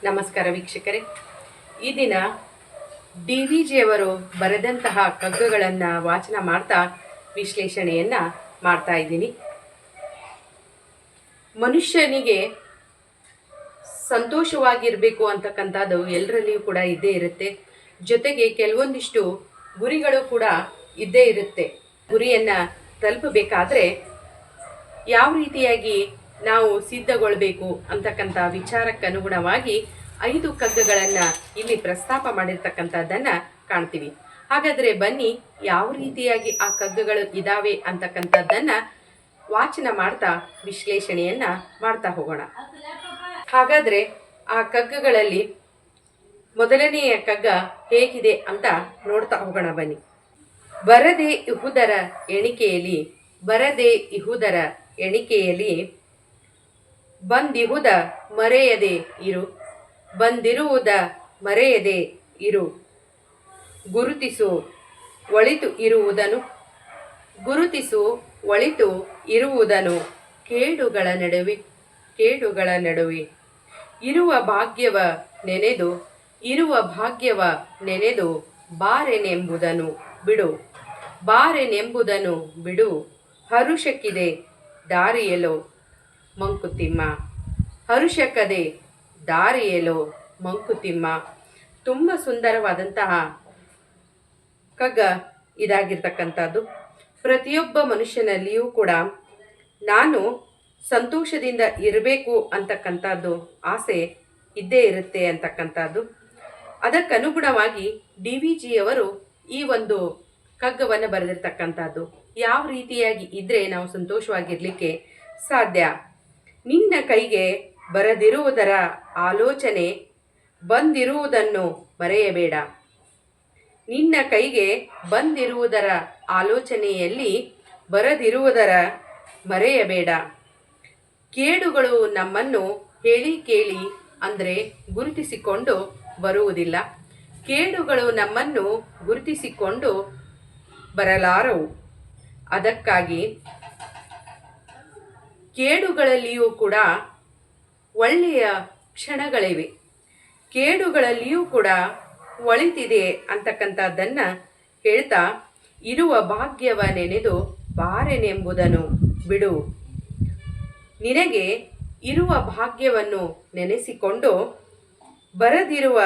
ನಮಸ್ಕಾರ ವೀಕ್ಷಕರೇ. ಈ ದಿನ DVಜಿಯವರು ಬರೆದಂತಹ ಕಗ್ಗಗಳನ್ನು ವಾಚನ ಮಾಡ್ತಾ ವಿಶ್ಲೇಷಣೆಯನ್ನು ಮಾಡ್ತಾ ಇದ್ದೀನಿ. ಮನುಷ್ಯನಿಗೆ ಸಂತೋಷವಾಗಿರಬೇಕು ಅಂತಕ್ಕಂಥದ್ದು ಎಲ್ಲರಲ್ಲಿಯೂ ಕೂಡ ಇದ್ದೇ ಇರುತ್ತೆ. ಜೊತೆಗೆ ಕೆಲವೊಂದಿಷ್ಟು ಗುರಿಗಳು ಕೂಡ ಇದ್ದೇ ಇರುತ್ತೆ. ಗುರಿಯನ್ನು ತಲುಪಬೇಕಾದ್ರೆ ಯಾವ ರೀತಿಯಾಗಿ ನಾವು ಸಿದ್ಧಗೊಳ್ಬೇಕು ಅಂತಕ್ಕಂಥ ವಿಚಾರಕ್ಕೆ ಅನುಗುಣವಾಗಿ 5 ಕಗ್ಗಗಳನ್ನು ಇಲ್ಲಿ ಪ್ರಸ್ತಾಪ ಮಾಡಿರ್ತಕ್ಕಂಥದ್ದನ್ನು ಕಾಣ್ತೀವಿ. ಹಾಗಾದರೆ ಬನ್ನಿ, ಯಾವ ರೀತಿಯಾಗಿ ಆ ಕಗ್ಗಗಳು ಇದ್ದಾವೆ ಅಂತಕ್ಕಂಥದ್ದನ್ನು ವಾಚನ ಮಾಡ್ತಾ ವಿಶ್ಲೇಷಣೆಯನ್ನು ಮಾಡ್ತಾ ಹೋಗೋಣ. ಹಾಗಾದರೆ ಆ ಕಗ್ಗಗಳಲ್ಲಿ ಮೊದಲನೆಯ ಕಗ್ಗ ಹೇಗಿದೆ ಅಂತ ನೋಡ್ತಾ ಹೋಗೋಣ ಬನ್ನಿ. ಬರದೆ ಇಹುದರ ಎಣಿಕೆಯಲ್ಲಿ ಬಂದಿಹುದ ಮರೆಯದೆ ಇರು, ಬಂದಿರುವುದ ಮರೆಯದೆ ಇರು, ಗುರುತಿಸು ಒಳಿತು ಇರುವುದನು ಕೇಡುಗಳ ನಡುವೆ ಇರುವ ಭಾಗ್ಯವ ನೆನೆದು ಬಾರೆನೆಂಬುದನು ಬಿಡು, ಹರುಷಕ್ಕಿದೆ ದಾರಿಯಲೋ ಮಂಕುತಿಮ್ಮ. ತುಂಬ ಸುಂದರವಾದಂತಹ ಕಗ್ಗ ಇದಾಗಿರ್ತಕ್ಕಂಥದ್ದು. ಪ್ರತಿಯೊಬ್ಬ ಮನುಷ್ಯನಲ್ಲಿಯೂ ಕೂಡ ನಾನು ಸಂತೋಷದಿಂದ ಇರಬೇಕು ಅಂತಕ್ಕಂಥದ್ದು ಆಸೆ ಇದ್ದೇ ಇರುತ್ತೆ ಅಂತಕ್ಕಂಥದ್ದು. ಅದಕ್ಕನುಗುಣವಾಗಿ DVಜಿಯವರು ಈ ಒಂದು ಕಗ್ಗವನ್ನು ಬರೆದಿರ್ತಕ್ಕಂಥದ್ದು. ಯಾವ ರೀತಿಯಾಗಿ ಇದ್ದರೆ ನಾವು ಸಂತೋಷವಾಗಿರಲಿಕ್ಕೆ ಸಾಧ್ಯ? ನಿನ್ನ ಕೈಗೆ ಬರದಿರುವುದರ ಆಲೋಚನೆ ಬಂದಿರುವುದನ್ನು ಮರೆಯಬೇಡ. ನಿನ್ನ ಕೈಗೆ ಬಂದಿರುವುದರ ಆಲೋಚನೆಯಲ್ಲಿ ಬರದಿರುವುದರ ಮರೆಯಬೇಡ. ಕೇಡುಗಳು ನಮ್ಮನ್ನು ಹೇಳಿ ಕೇಳಿ ಅಂದರೆ ಗುರುತಿಸಿಕೊಂಡು ಬರುವುದಿಲ್ಲ. ಕೇಡುಗಳು ನಮ್ಮನ್ನು ಗುರುತಿಸಿಕೊಂಡು ಬರಲಾರವು. ಅದಕ್ಕಾಗಿ ಕೇಡುಗಳಲ್ಲಿಯೂ ಕೂಡ ಒಳ್ಳೆಯ ಕ್ಷಣಗಳಿವೆ, ಕೇಡುಗಳಲ್ಲಿಯೂ ಕೂಡ ಒಳಿತಿದೆ ಅಂತಕ್ಕಂಥದ್ದನ್ನು ಹೇಳ್ತಾ, ಇರುವ ಭಾಗ್ಯವ ನೆನೆದು ಬಾರೆನೆಂಬುದನ್ನು ಬಿಡು. ನಿನಗೆ ಇರುವ ಭಾಗ್ಯವನ್ನು ನೆನೆಸಿಕೊಂಡು ಬರದಿರುವ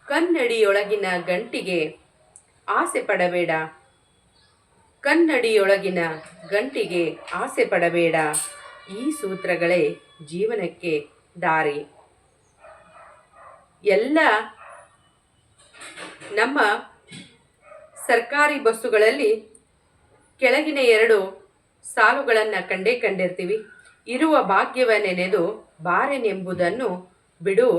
ಕನ್ನಡಿಯೊಳಗಿನ ಗಂಟಿಗೆ ಆಸೆ ಪಡಬೇಡ. ಈ ಸೂತ್ರಗಳೇ ಜೀವನಕ್ಕೆ ದಾರಿ. ಎಲ್ಲ ನಮ್ಮ ಸರ್ಕಾರಿ ಬಸ್ಸುಗಳಲ್ಲಿ ಕೆಳಗಿನ 2 ಸಾಲುಗಳನ್ನು ಕಂಡಿರ್ತೀವಿ. ಇರುವ ಭಾಗ್ಯವ ನೆನೆದು ಬಾರೆನೆಂಬುದನ್ನು ಬಿಡು,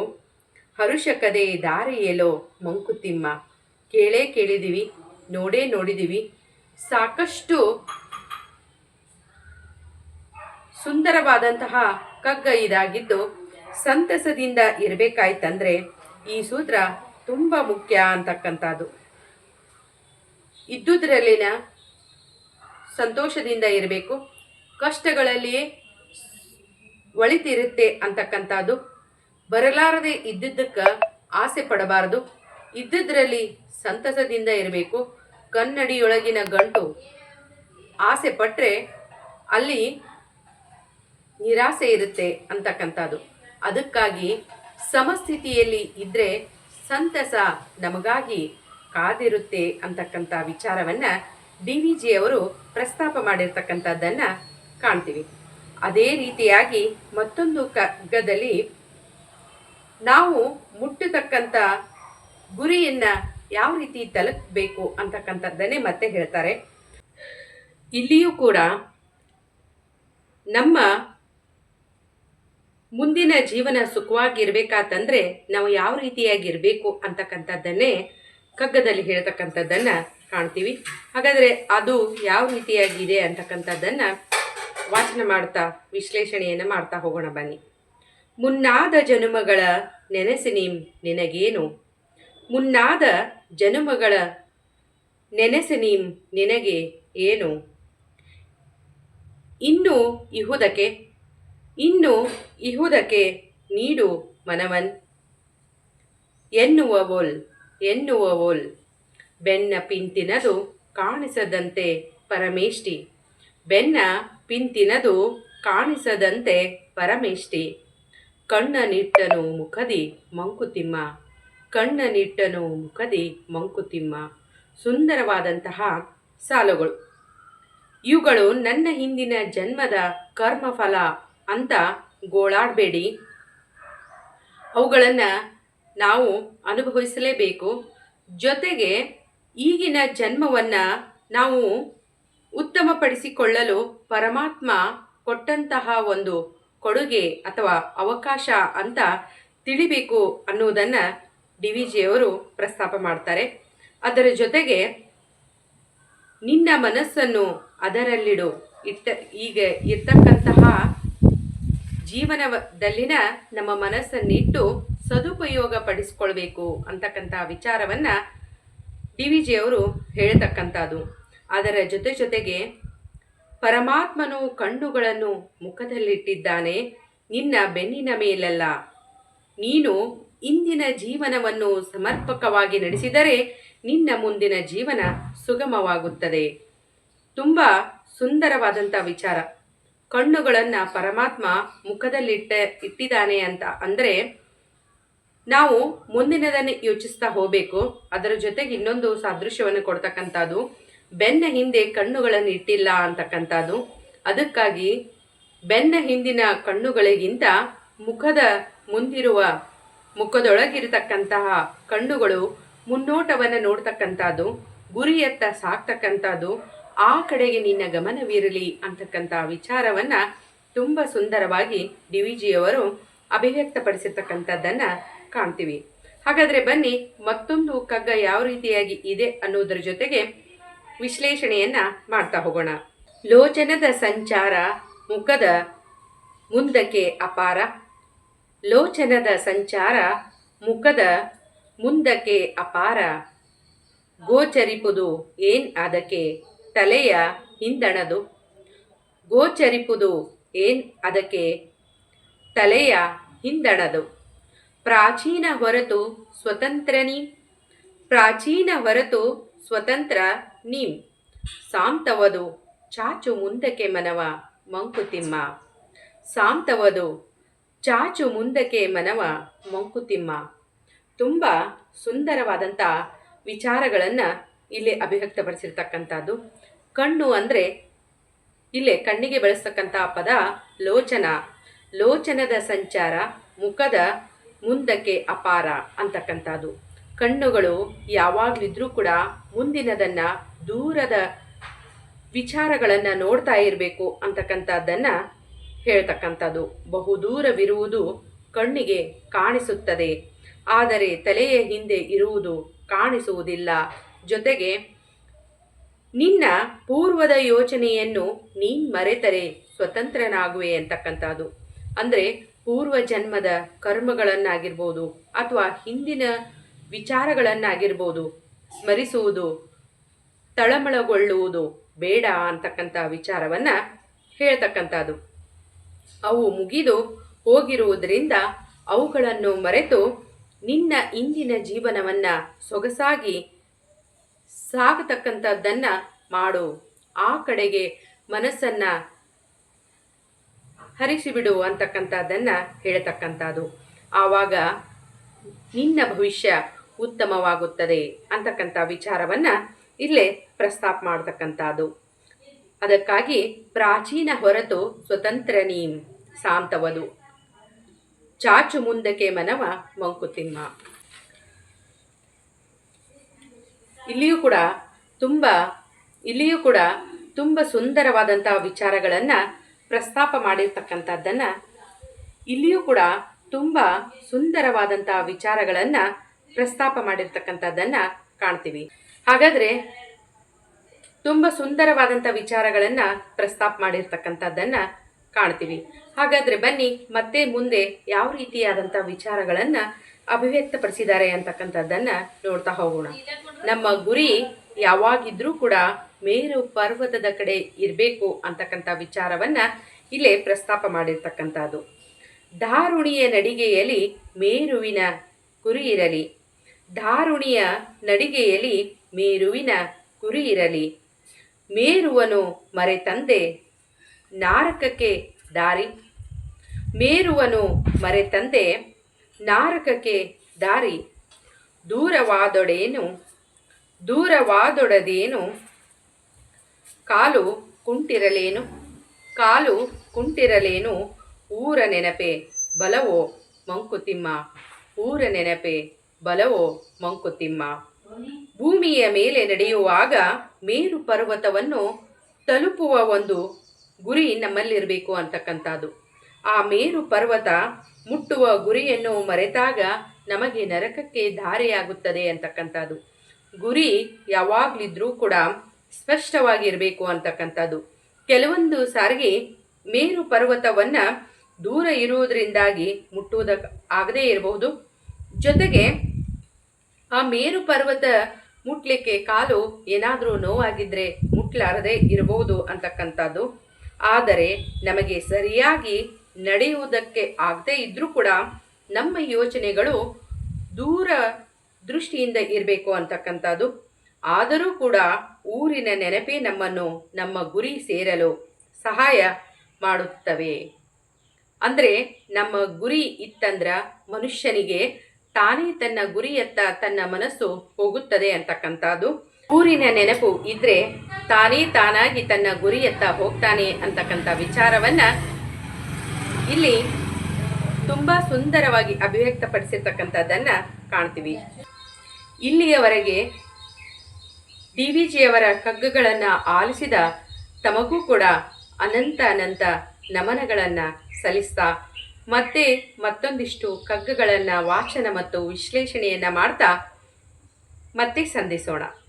ಹರುಷಕದೆ ದಾರಿಯೇಲೋ ಮಂಕುತಿಮ್ಮ. ಕೇಳಿದ್ದೀವಿ, ನೋಡಿದ್ದೀವಿ. ಸಾಕಷ್ಟು ಸುಂದರವಾದಂತಹ ಕಗ್ಗ ಇದಾಗಿದ್ದು, ಸಂತಸದಿಂದ ಇರಬೇಕಾಯ್ತಂದ್ರೆ ಈ ಸೂತ್ರ ತುಂಬ ಮುಖ್ಯ ಅಂತಕ್ಕಂಥದ್ದು. ಇದ್ದುದರಲ್ಲಿನ ಸಂತೋಷದಿಂದ ಇರಬೇಕು, ಕಷ್ಟಗಳಲ್ಲಿಯೇ ಒಳಿತಿರುತ್ತೆ ಅಂತಕ್ಕಂಥದ್ದು. ಬರಲಾರದೆ ಇದ್ದಿದ್ದಕ್ಕೆ ಆಸೆ ಪಡಬಾರದು, ಇದ್ದುದರಲ್ಲಿ ಸಂತಸದಿಂದ ಇರಬೇಕು. ಕನ್ನಡಿಯೊಳಗಿನ ಗಂಟು ಆಸೆ ಪಟ್ಟರೆ ಅಲ್ಲಿ ನಿರಾಸೆ ಇರುತ್ತೆ ಅಂತಕ್ಕಂಥದ್ದು. ಅದಕ್ಕಾಗಿ ಸಮಸ್ಥಿತಿಯಲ್ಲಿ ಇದ್ದರೆ ಸಂತಸ ನಮಗಾಗಿ ಕಾದಿರುತ್ತೆ ಅಂತಕ್ಕಂಥ ವಿಚಾರವನ್ನು DVಜಿಯವರು ಪ್ರಸ್ತಾಪ ಮಾಡಿರ್ತಕ್ಕಂಥದ್ದನ್ನು ಕಾಣ್ತೀವಿ. ಅದೇ ರೀತಿಯಾಗಿ ಮತ್ತೊಂದು ಕಗ್ಗದಲ್ಲಿ ನಾವು ಮುಟ್ಟತಕ್ಕಂಥ ಗುರಿಯನ್ನು ಯಾವ ರೀತಿ ತಲುಪಬೇಕು ಅಂತಕ್ಕಂಥದ್ದನ್ನೇ ಮತ್ತೆ ಹೇಳ್ತಾರೆ. ಇಲ್ಲಿಯೂ ಕೂಡ ನಮ್ಮ ಮುಂದಿನ ಜೀವನ ಸುಖವಾಗಿರ್ಬೇಕಾತಂದ್ರೆ ನಾವು ಯಾವ ರೀತಿಯಾಗಿರಬೇಕು ಅಂತಕ್ಕಂಥದ್ದನ್ನೇ ಕಗ್ಗದಲ್ಲಿ ಹೇಳ್ತಕ್ಕಂಥದ್ದನ್ನು ಕಾಣ್ತೀವಿ. ಹಾಗಾದರೆ ಅದು ಯಾವ ರೀತಿಯಾಗಿದೆ ಅಂತಕ್ಕಂಥದ್ದನ್ನು ವಾಚನ ಮಾಡ್ತಾ ವಿಶ್ಲೇಷಣೆಯನ್ನು ಮಾಡ್ತಾ ಹೋಗೋಣ ಬನ್ನಿ. ಮುನ್ನಾದ ಜನುಮಗಳ ನೆನೆಸಿ ನಿನಗೇನು, ಮುನ್ನಾದ ಜನುಮಗಳ ನೆನೆಸಿ ನಿನಗೆ ಏನು, ಇನ್ನು ಇಹುದಕ್ಕೆ ನೀಡು ಮನವನ್, ಎನ್ನುವವೋಲ್ ಬೆನ್ನ ಪಿಂತಿನದು ಕಾಣಿಸದಂತೆ ಪರಮೇಷ್ಟಿ. ಬೆನ್ನ ಪಿಂತಿನದು ಕಾಣಿಸದಂತೆ ಪರಮೇಷ್ಟಿ. ಕಣ್ಣನಿಟ್ಟನು ಮುಖದಿ ಮಂಕುತಿಮ್ಮ. ಕಣ್ಣನಿಟ್ಟನು ಮುಖದಿ ಮಂಕುತಿಮ್ಮ. ಸುಂದರವಾದಂತಹ ಸಾಲುಗಳು. ಇವುಗಳು ನನ್ನ ಹಿಂದಿನ ಜನ್ಮದ ಕರ್ಮಫಲ ಅಂತ ಗೋಳಾಡಬೇಡಿ. ಅವುಗಳನ್ನು ನಾವು ಅನುಭವಿಸಲೇಬೇಕು. ಜೊತೆಗೆ ಈಗಿನ ಜನ್ಮವನ್ನು ನಾವು ಉತ್ತಮಪಡಿಸಿಕೊಳ್ಳಲು ಪರಮಾತ್ಮ ಕೊಟ್ಟಂತಹ ಒಂದು ಕೊಡುಗೆ ಅಥವಾ ಅವಕಾಶ ಅಂತ ತಿಳಿಬೇಕು ಅನ್ನುವುದನ್ನು ಡಿ ವಿ ಜಿಯವರು ಪ್ರಸ್ತಾಪ ಮಾಡ್ತಾರೆ. ಅದರ ಜೊತೆಗೆ ನಿನ್ನ ಮನಸ್ಸನ್ನು ಅದರಲ್ಲಿಡು. ಈಗ ಇರ್ತಕ್ಕಂತಹ ಜೀವನದಲ್ಲಿನ ನಮ್ಮ ಮನಸ್ಸನ್ನಿಟ್ಟು ಸದುಪಯೋಗ ಪಡಿಸ್ಕೊಳ್ಬೇಕು ಅಂತಕ್ಕಂಥ ವಿಚಾರವನ್ನು ಡಿ ವಿ ಜಿಯವರು ಹೇಳ್ತಕ್ಕಂಥದ್ದು. ಅದರ ಜೊತೆಗೆ ಪರಮಾತ್ಮನು ಕಣ್ಣುಗಳನ್ನು ಮುಖದಲ್ಲಿಟ್ಟಿದ್ದಾನೆ, ನಿನ್ನ ಬೆನ್ನಿನ ಮೇಲಲ್ಲ. ನೀನು ಇಂದಿನ ಜೀವನವನ್ನು ಸಮರ್ಪಕವಾಗಿ ನಡೆಸಿದರೆ ನಿನ್ನ ಮುಂದಿನ ಜೀವನ ಸುಗಮವಾಗುತ್ತದೆ. ತುಂಬ ಸುಂದರವಾದಂಥ ವಿಚಾರ. ಕಣ್ಣುಗಳನ್ನು ಪರಮಾತ್ಮ ಇಟ್ಟಿದ್ದಾನೆ ಅಂತ ಅಂದರೆ ನಾವು ಮುಂದಿನದನ್ನು ಯೋಚಿಸ್ತಾ ಹೋಗಬೇಕು. ಅದರ ಜೊತೆಗೆ ಇನ್ನೊಂದು ಸಾದೃಶ್ಯವನ್ನು ಕೊಡ್ತಕ್ಕಂಥದ್ದು, ಬೆನ್ನ ಹಿಂದೆ ಕಣ್ಣುಗಳನ್ನು ಇಟ್ಟಿಲ್ಲ ಅಂತಕ್ಕಂಥದ್ದು. ಅದಕ್ಕಾಗಿ ಬೆನ್ನ ಹಿಂದಿನ ಕಣ್ಣುಗಳಿಗಿಂತ ಮುಖದೊಳಗಿರತಕ್ಕಂತಹ ಕಣ್ಣುಗಳು ಮುನ್ನೋಟವನ್ನು ನೋಡ್ತಕ್ಕಂಥದ್ದು, ಗುರಿಯತ್ತ ಸಾಕ್ತಕ್ಕಂಥದ್ದು, ಆ ಕಡೆಗೆ ನಿನ್ನ ಗಮನವಿರಲಿ ಅಂತಕ್ಕಂಥ ವಿಚಾರವನ್ನು ತುಂಬ ಸುಂದರವಾಗಿ ಡಿ ವಿ ಜಿಯವರು ಅಭಿವ್ಯಕ್ತಪಡಿಸಿರ್ತಕ್ಕಂಥದ್ದನ್ನು ಕಾಣ್ತೀವಿ. ಹಾಗಾದರೆ ಬನ್ನಿ, ಮತ್ತೊಂದು ಕಗ್ಗ ಯಾವ ರೀತಿಯಾಗಿ ಇದೆ ಅನ್ನೋದ್ರ ಜೊತೆಗೆ ವಿಶ್ಲೇಷಣೆಯನ್ನು ಮಾಡ್ತಾ ಹೋಗೋಣ. ಲೋಚನದ ಸಂಚಾರ ಮುಖದ ಮುಂದಕ್ಕೆ ಅಪಾರ. ಲೋಚನದ ಸಂಚಾರ ಮುಖದ ಮುಂದಕ್ಕೆ ಅಪಾರ. ಗೋಚರಿಪುದು ಏನ್ ಅದಕ್ಕೆ ತಲೆಯ ಹಿಂದಣದು. ಗೋಚರಿಪುದು ಏನ್ ಅದಕ್ಕೆ ತಲೆಯ ಹಿಂದಣದು. ಪ್ರಾಚೀನ ಹೊರತು ಸ್ವತಂತ್ರ ನೀಂ. ಪ್ರಾಚೀನ ಹೊರತು ಸ್ವತಂತ್ರ ನೀಂ. ಸಾಂತವದು ಚಾಚು ಮುಂದಕ್ಕೆ ಮನವ ಮಂಕುತಿಮ್ಮ. ಸಾಂತವದು ಚಾಚು ಮುಂದಕ್ಕೆ ಮನವ ಮಂಕುತಿಮ್ಮ. ತುಂಬ ಸುಂದರವಾದಂಥ ವಿಚಾರಗಳನ್ನು ಇಲ್ಲಿ ಅಭಿವ್ಯಕ್ತಪಡಿಸಿರ್ತಕ್ಕಂಥದ್ದು. ಕಣ್ಣು ಅಂದರೆ ಇಲ್ಲೇ ಕಣ್ಣಿಗೆ ಬಳಸ್ತಕ್ಕಂಥ ಪದ ಲೋಚನ. ಲೋಚನದ ಸಂಚಾರ ಮುಖದ ಮುಂದಕ್ಕೆ ಅಪಾರ ಅಂತಕ್ಕಂಥದ್ದು. ಕಣ್ಣುಗಳು ಯಾವಾಗಲಿದ್ರೂ ಕೂಡ ಮುಂದಿನದನ್ನು, ದೂರದ ವಿಚಾರಗಳನ್ನು ನೋಡ್ತಾ ಇರಬೇಕು ಅಂತಕ್ಕಂಥದ್ದನ್ನು ಹೇಳ್ತಕ್ಕಂಥದ್ದು. ಬಹುದೂರವಿರುವುದು ಕಣ್ಣಿಗೆ ಕಾಣಿಸುತ್ತದೆ, ಆದರೆ ತಲೆಯ ಹಿಂದೆ ಇರುವುದು ಕಾಣಿಸುವುದಿಲ್ಲ. ಜೊತೆಗೆ ನಿನ್ನ ಪೂರ್ವದ ಯೋಚನೆಯನ್ನು ನೀನು ಮರೆತರೆ ಸ್ವತಂತ್ರನಾಗುವೆ ಅಂತಕ್ಕಂಥದ್ದು. ಅಂದರೆ ಪೂರ್ವ ಜನ್ಮದ ಕರ್ಮಗಳನ್ನಾಗಿರ್ಬೋದು ಅಥವಾ ಹಿಂದಿನ ವಿಚಾರಗಳನ್ನಾಗಿರ್ಬೋದು ಸ್ಮರಿಸುವುದು, ತಳಮಳಗೊಳ್ಳುವುದು ಬೇಡ ಅಂತಕ್ಕಂಥ ವಿಚಾರವನ್ನು ಹೇಳ್ತಕ್ಕಂಥದ್ದು. ಅವು ಮುಗಿದು ಹೋಗಿರುವುದರಿಂದ ಅವುಗಳನ್ನು ಮರೆತು ನಿನ್ನ ಇಂದಿನ ಜೀವನವನ್ನು ಸೊಗಸಾಗಿ ಸಾಗತಕ್ಕಂಥದ್ದನ್ನು ಮಾಡು. ಆ ಕಡೆಗೆ ಮನಸ್ಸನ್ನು ಹರಿಸಿಬಿಡು ಅಂತಕ್ಕಂಥದ್ದನ್ನು ಹೇಳ್ತಕ್ಕಂಥದ್ದು. ಆವಾಗ ನಿನ್ನ ಭವಿಷ್ಯ ಉತ್ತಮವಾಗುತ್ತದೆ ಅಂತಕ್ಕಂಥ ವಿಚಾರವನ್ನು ಇಲ್ಲೇ ಪ್ರಸ್ತಾಪ ಮಾಡ್ತಕ್ಕಂಥದ್ದು. ಅದಕ್ಕಾಗಿ ಪ್ರಾಚೀನ ಹೊರತು ಸ್ವತಂತ್ರ ನೀಂ. ಸಾಂತವದು ಚಾಚು ಮುಂದಕ್ಕೆ ಮನವ ಮಂಕುತಿಮ್ಮ. ಇಲ್ಲಿಯೂ ಕೂಡ ತುಂಬ ಸುಂದರವಾದಂಥ ವಿಚಾರಗಳನ್ನು ಪ್ರಸ್ತಾಪ ಮಾಡಿರ್ತಕ್ಕಂಥದ್ದನ್ನು ಇಲ್ಲಿಯೂ ಕೂಡ ತುಂಬ ಸುಂದರವಾದಂಥ ವಿಚಾರಗಳನ್ನು ಪ್ರಸ್ತಾಪ ಮಾಡಿರ್ತಕ್ಕಂಥದ್ದನ್ನು ಕಾಣ್ತೀವಿ. ಹಾಗಾದರೆ ತುಂಬ ಸುಂದರವಾದಂಥ ವಿಚಾರಗಳನ್ನು ಪ್ರಸ್ತಾಪ ಮಾಡಿರ್ತಕ್ಕಂಥದ್ದನ್ನು ಕಾಣ್ತೀವಿ. ಹಾಗಾದರೆ ಬನ್ನಿ, ಮತ್ತೆ ಮುಂದೆ ಯಾವ ರೀತಿಯಾದಂಥ ವಿಚಾರಗಳನ್ನು ಅಭಿವ್ಯಕ್ತಪಡಿಸಿದ್ದಾರೆ ಅಂತಕ್ಕಂಥದ್ದನ್ನು ನೋಡ್ತಾ ಹೋಗೋಣ. ನಮ್ಮ ಗುರಿ ಯಾವಾಗಿದ್ರೂ ಕೂಡ ಮೇರು ಪರ್ವತದ ಕಡೆ ಇರಬೇಕು ಅಂತಕ್ಕಂಥ ವಿಚಾರವನ್ನು ಇಲ್ಲೇ ಪ್ರಸ್ತಾಪ ಮಾಡಿರ್ತಕ್ಕಂಥದ್ದು. ದಾರುಣಿಯ ನಡಿಗೆಯಲ್ಲಿ ಮೇರುವಿನ ಗುರಿ ಇರಲಿ. ಧಾರುಣಿಯ ನಡಿಗೆಯಲ್ಲಿ ಮೇರುವಿನ ಗುರಿ ಇರಲಿ. ಮೇರುವನು ಮರೆತಂದೆ ನಾರಕಕ್ಕೆ ದಾರಿ. ಮೇರುವನು ಮರೆತಂದೆ ನಾರಕಕ್ಕೆ ದಾರಿ. ದೂರವಾದೊಡದೇನು ಕಾಲು ಕುಂಟಿರಲೇನು ಊರ ನೆನಪೆ ಬಲವೋ ಮಂಕುತಿಮ್ಮ. ಊರ ನೆನಪೆ ಬಲವೋ ಮಂಕುತಿಮ್ಮ. ಭೂಮಿಯ ಮೇಲೆ ನಡೆಯುವಾಗ ಮೇರು ಪರ್ವತವನ್ನು ತಲುಪುವ ಒಂದು ಗುರಿ ನಮ್ಮಲ್ಲಿರಬೇಕು ಅಂತಕ್ಕಂಥದ್ದು. ಆ ಮೇರು ಪರ್ವತ ಮುಟ್ಟುವ ಗುರಿಯನ್ನು ಮರೆತಾಗ ನಮಗೆ ನರಕಕ್ಕೆ ದಾರಿಯಾಗುತ್ತದೆ ಅಂತಕ್ಕಂಥದ್ದು. ಗುರಿ ಯಾವಾಗಲಿದ್ರೂ ಕೂಡ ಸ್ಪಷ್ಟವಾಗಿರಬೇಕು ಅಂತಕ್ಕಂಥದ್ದು. ಕೆಲವೊಂದು ಸಾರಿಗೆ ಮೇರು ಪರ್ವತವನ್ನು ದೂರ ಇರುವುದರಿಂದಾಗಿ ಮುಟ್ಟುವುದಕ್ಕೆ ಆಗದೇ ಇರಬಹುದು. ಜೊತೆಗೆ ಆ ಮೇರು ಪರ್ವತ ಮುಟ್ಲಿಕ್ಕೆ ಕಾಲು ಏನಾದರೂ ನೋವಾಗಿದ್ದರೆ ಮುಟ್ಲಾರದೆ ಇರಬಹುದು ಅಂತಕ್ಕಂಥದ್ದು. ಆದರೆ ನಮಗೆ ಸರಿಯಾಗಿ ನಡೆಯುವುದಕ್ಕೆ ಆಗದೇ ಇದ್ರೂ ಕೂಡ ನಮ್ಮ ಯೋಚನೆಗಳು ದೂರ ದೃಷ್ಟಿಯಿಂದ ಇರಬೇಕು ಅಂತಕ್ಕಂಥದ್ದು. ಆದರೂ ಕೂಡ ಊರಿನ ನೆನಪೇ ನಮ್ಮನ್ನು ನಮ್ಮ ಗುರಿ ಸೇರಲು ಸಹಾಯ ಮಾಡುತ್ತವೆ. ಅಂದರೆ ನಮ್ಮ ಗುರಿ ಇತ್ತಂದ್ರೆ ಮನುಷ್ಯನಿಗೆ ತಾನೇ ತನ್ನ ಗುರಿಯತ್ತ ತನ್ನ ಮನಸ್ಸು ಹೋಗುತ್ತದೆ ಅಂತಕ್ಕಂಥದ್ದು. ಊರಿನ ನೆನಪು ಇದ್ರೆ ತಾನಾಗಿ ತನ್ನ ಗುರಿಯತ್ತ ಹೋಗ್ತಾನೆ ಅಂತಕ್ಕಂಥ ವಿಚಾರವನ್ನ ಇಲ್ಲಿ ತುಂಬ ಸುಂದರವಾಗಿ ಅಭಿವ್ಯಕ್ತಪಡಿಸಿರ್ತಕ್ಕಂಥದ್ದನ್ನ ಕಾಣ್ತೀವಿ. ಇಲ್ಲಿಯವರೆಗೆ DVಜಿಯವರ ಕಗ್ಗಗಳನ್ನು ಆಲಿಸಿದ ತಮಗೂ ಕೂಡ ಅನಂತ ನಮನಗಳನ್ನು ಸಲ್ಲಿಸ್ತಾ ಮತ್ತೊಂದಿಷ್ಟು ಕಗ್ಗಗಳನ್ನು ವಾಚನ ಮತ್ತು ವಿಶ್ಲೇಷಣೆಯನ್ನು ಮಾಡ್ತಾ ಮತ್ತೆ ಸಂಧಿಸೋಣ.